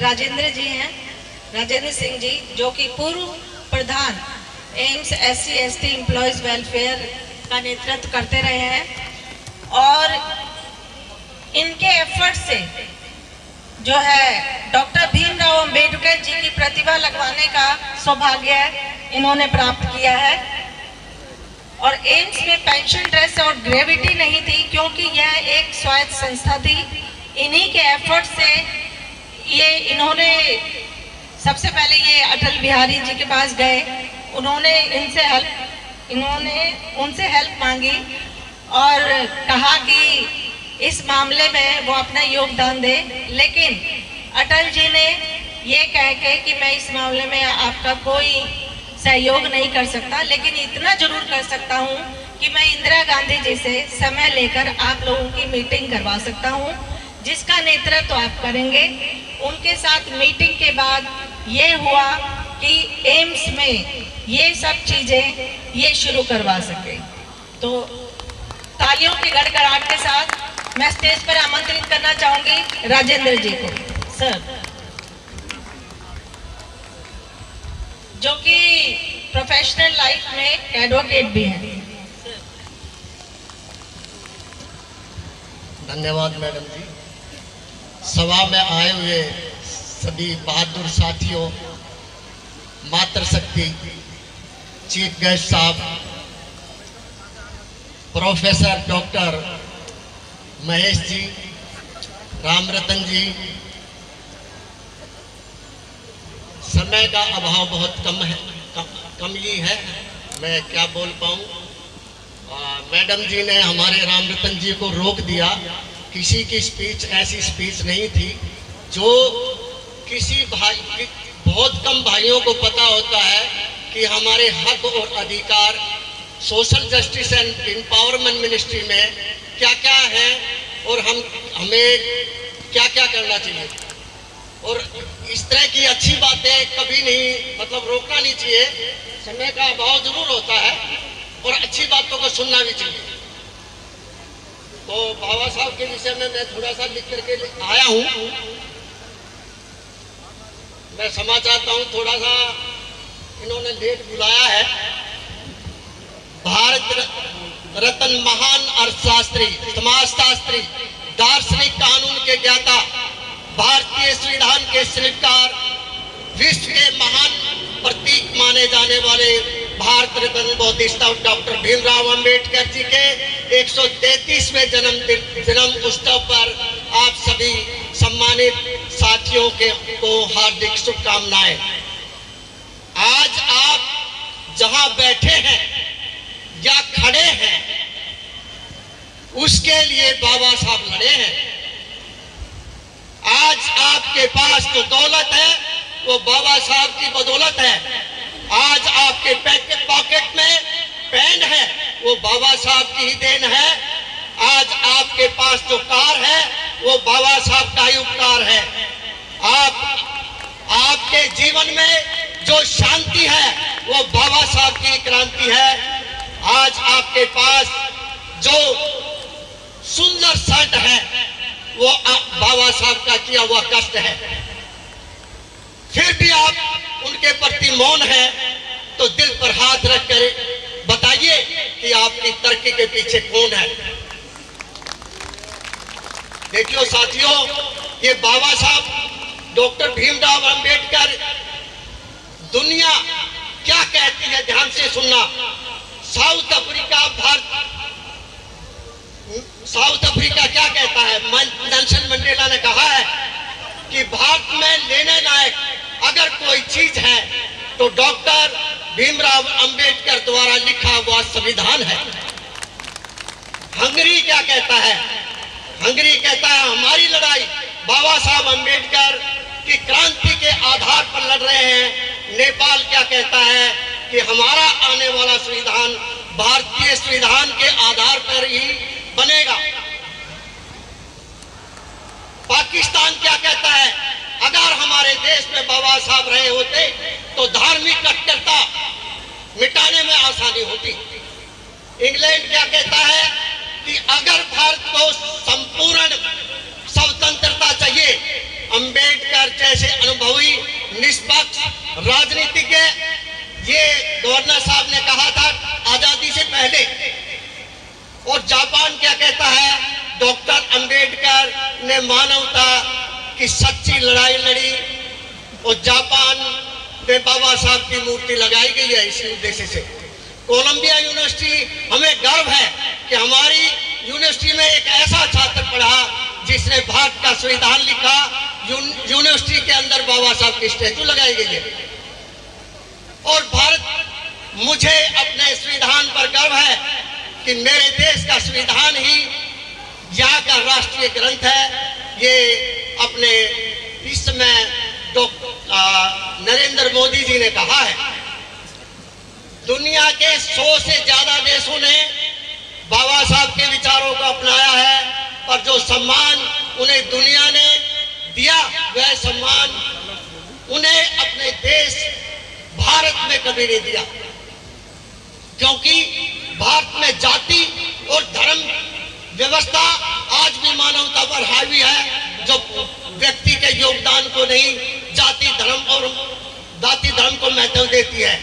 राजेंद्र जी हैं, राजेंद्र सिंह जी, जो कि पूर्व प्रधान एम्स SC/ST एम्प्लॉयज़ वेलफेयर का नेतृत्व करते रहे हैं और इनके एफर्ट से जो है डॉक्टर भीमराव अंबेडकर जी की प्रतिभा लगवाने का सौभाग्य इन्होंने प्राप्त किया है। और एम्स में पेंशन ड्रेस और ग्रेविटी नहीं थी, क्योंकि यह एक स्वायत्त संस्था थी। इन्हीं के एफर्ट से ये इन्होंने सबसे पहले ये अटल बिहारी जी के पास गए, उन्होंने उनसे हेल्प मांगी और कहा कि इस मामले में वो अपना योगदान दे, लेकिन अटल जी ने ये कह के कि मैं इस मामले में आपका कोई सहयोग नहीं कर सकता, लेकिन इतना जरूर कर सकता हूँ कि मैं इंदिरा गांधी जी से समय लेकर आप लोगों की मीटिंग करवा सकता हूँ, जिसका नेतृत्व आप करेंगे। उनके साथ मीटिंग के बाद ये हुआ कि एम्स में ये सब चीज़ें ये शुरू करवा सके। तो तालियों की गड़गड़ाहट के साथ मैं स्टेज पर आमंत्रित करना चाहूँगी राजेंद्र जी को, सर, जो कि प्रोफेशनल लाइफ में एडवोकेट भी हैं। धन्यवाद मैडम जी। सभा में आए हुए सभी बहादुर साथियों, मातृशक्ति चीफ गेस्ट साहब, प्रोफेसर डॉक्टर महेश जी, रामरतन जी, समय का अभाव बहुत कम ही है, मैं क्या बोल पाऊँ। मैडम जी ने हमारे रामरतन जी को रोक दिया। किसी की स्पीच ऐसी स्पीच नहीं थी जो किसी भाई, बहुत कम भाइयों को पता होता है कि हमारे हक और अधिकार social justice and empowerment ministry में क्या क्या है और हमें क्या क्या करना चाहिए। और इस तरह की अच्छी बातें कभी नहीं, मतलब रोकना नहीं चाहिए। समय का अभाव जरूर होता है और अच्छी बातों को सुनना भी चाहिए। तो बाबा साहब के विषय में मैं थोड़ा सा लिख करके आया हूँ। मैं क्षमा चाहता हूँ, थोड़ा सा इन्होंने लेट बुलाया है। भारत रत्न महान अर्थशास्त्री, समाजशास्त्री, दार्शनिक, कानून के ज्ञाता, भारतीय संविधान के शिल्पकार, विश्व के महान प्रतीक माने जाने वाले भारत रत्न बौद्धिस्ट डॉक्टर भीमराव अंबेडकर जी के 133वें जन्म उत्सव पर आप सभी सम्मानित साथियों को हार्दिक शुभकामनाएं। आज आप जहां बैठे हैं या खड़े हैं, उसके लिए बाबा साहब लड़े हैं। आज आपके पास जो दौलत है वो बाबा साहब की बदौलत है। आज आपके पॉकेट में पेन है वो बाबा साहब की ही देन है। आज आपके पास जो कार है वो बाबा साहब का ही उपकार है। आपके जीवन में जो शांति है वो बाबा साहब की क्रांति है। आज आपके पास जो सुंदर शर्ट है वो बाबा साहब का किया हुआ कष्ट है। फिर भी आप उनके प्रति मौन है, तो दिल पर हाथ रखकर बताइए कि आपकी तरक्की के पीछे कौन है। देखियो साथियों, ये बाबा साहब डॉक्टर भीमराव अंबेडकर, दुनिया क्या कहती है ध्यान से सुनना। साउथ अफ्रीका क्या कहता है? नेल्सन मंडेला ने कहा है कि भारत में लेने लायक अगर कोई चीज है तो डॉक्टर भीमराव अंबेडकर द्वारा लिखा हुआ संविधान है। हंगरी क्या कहता है? हंगरी कहता है हमारी लड़ाई बाबा साहब अंबेडकर की क्रांति के आधार पर लड़ रहे हैं। नेपाल क्या कहता है कि हमारा आने वाला संविधान भारतीय संविधान के आधार पर ही बनेगा। पाकिस्तान क्या कहता है? अगर हमारे देश में बाबा साहब रहे होते तो धार्मिक कट्टरता मिटाने में आसानी होती। इंग्लैंड क्या कहता है कि अगर भारत को संपूर्ण स्वतंत्रता चाहिए अंबेडकर जैसे अनुभवी निष्पक्ष राजनीतिज्ञ, ये गवर्नर साहब ने कहा था आजादी से पहले। और जापान क्या कहता है, डॉक्टर अंबेडकर ने मानवता की सच्ची लड़ाई लड़ी और जापान में बाबा साहब की मूर्ति लगाई गई है इसी उद्देश्य से। कोलंबिया यूनिवर्सिटी, हमें गर्व है कि हमारी यूनिवर्सिटी में एक ऐसा छात्र पढ़ा जिसने भारत का संविधान लिखा। यूनिवर्सिटी के अंदर बाबा साहब की स्टैचू लगाई गई है। और भारत, मुझे अपने संविधान पर गर्व है कि मेरे देश का संविधान ही यहाँ का राष्ट्रीय ग्रंथ है। ये अपने इस समय नरेंद्र मोदी जी ने कहा है, दुनिया के 100 से ज्यादा देशों ने बाबा साहब के विचारों को अपनाया है, पर जो सम्मान उन्हें दुनिया ने दिया वह सम्मान उन्हें अपने देश भारत में कभी नहीं दिया। क्योंकि भारत में जाति और धर्म व्यवस्था आज भी मानवता पर हावी है, जो व्यक्ति के योगदान को नहीं, जाति धर्म को महत्व देती है।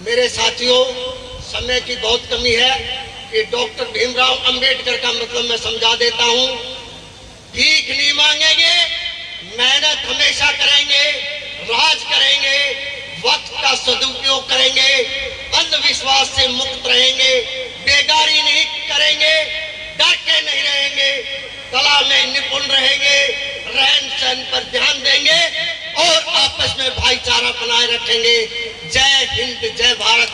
मेरे साथियों, समय की बहुत कमी है कि डॉक्टर भीमराव अंबेडकर का मतलब मैं समझा देता हूं। भीख नहीं मांगेंगे, मेहनत हमेशा करेंगे, राज करेंगे, वक्त का सदुपयोग करेंगे, अंधविश्वास से मुक्त रहेंगे, बेगारी नहीं करेंगे, डर के नहीं रहेंगे, कला में निपुण रहेंगे, रहन सहन पर ध्यान देंगे और आपस में भाईचारा बनाए रखेंगे। जय हिंद, जय भारत।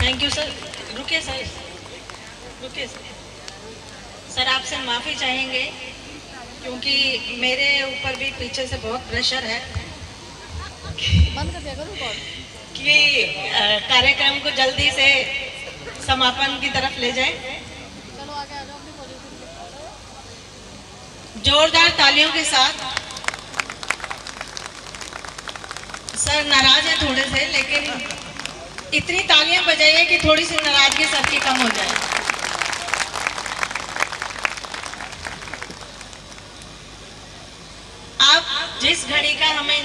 Thank you sir. रुकिए सर, रुकिए सर, आपसे माफ़ी चाहेंगे क्योंकि मेरे ऊपर भी पीछे से बहुत प्रेशर है बंद कर दिया करो कि कार्यक्रम को जल्दी से समापन की तरफ ले जाएं। चलो आगे आ जाओ अपनी पोजीशन। जोरदार तालियों के साथ। सर नाराज है थोड़े से, लेकिन इतनी तालियां बजाइए कि थोड़ी सी नाराजगी सबकी कम हो जाए। आप जिस घड़ी का हमें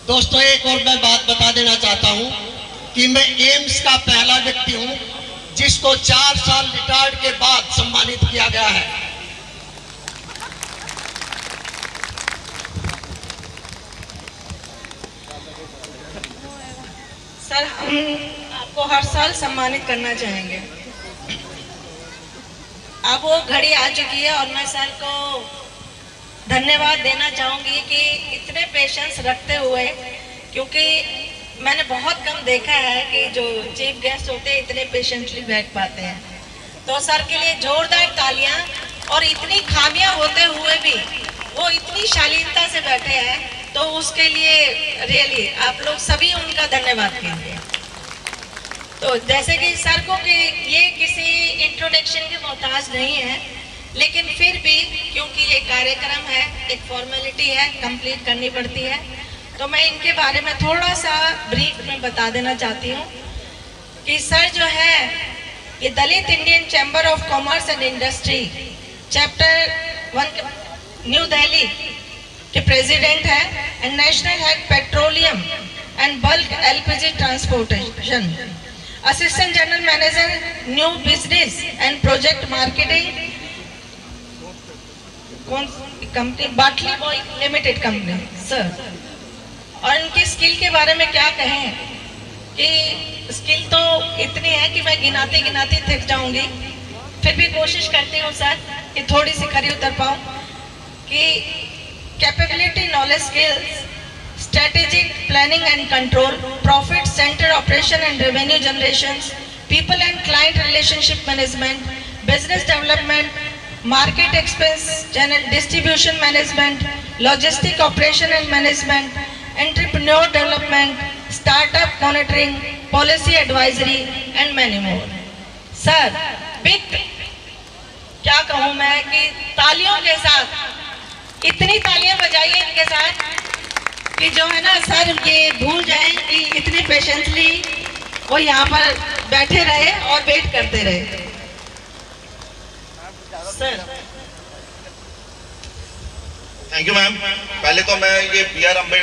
दोस्तों, एक और मैं बात बता देना चाहता हूं कि मैं एम्स का पहला व्यक्ति हूं जिसको 4 साल रिटायर्ड के बाद सम्मानित किया गया है। सर, हम आपको हर साल सम्मानित करना चाहेंगे। अब वो घड़ी आ चुकी है और मैं सर को धन्यवाद देना चाहूँगी कि इतने पेशेंस रखते हुए, क्योंकि मैंने बहुत कम देखा है कि जो चीफ गेस्ट होते हैं इतने पेशेंटली बैठ पाते हैं। तो सर के लिए जोरदार तालियां। और इतनी खामियां होते हुए भी वो इतनी शालीनता से बैठे हैं, तो उसके लिए रियली आप लोग सभी उनका धन्यवाद कीजिए। तो जैसे कि सर को कि ये किसी इंट्रोडक्शन के मोहताज नहीं है, लेकिन फिर भी क्योंकि ये कार्यक्रम है, एक फॉर्मेलिटी है, कंप्लीट करनी पड़ती है, तो मैं इनके बारे में थोड़ा सा ब्रीफ में बता देना चाहती हूँ कि सर जो है ये Dalit Indian chamber of commerce and industry chapter 1 New Delhi के प्रेसिडेंट है and national head petroleum and bulk LPG transportation, assistant general manager new business and project marketing company Batliboi limited company sir. और इनकी skill के बारे में क्या कहें कि स्किल तो इतनी है कि मैं गिनाते गिनाते थक जाऊंगी, फिर भी कोशिश करती हूँ सर कि थोड़ी सी खरी उतर पाऊँ। कि capability, knowledge, skills, strategic planning and control, profit center operation and revenue generation, people and client relationship management, business development, market expense channel distribution management, logistic operation and management, entrepreneur development, startup monitoring, policy advisory and many more. Sir, big क्या कहूँ मैं कि तालियों के साथ, इतनी तालियां बजाइए इनके साथ कि जो है ना सर ये भूल जाएं कि इतने पेशेंटली वो यहाँ पर बैठे रहे और वेट करते रहे। Sir thank you ma'am. पहले तो मैं ये बी आर अम्बेडकर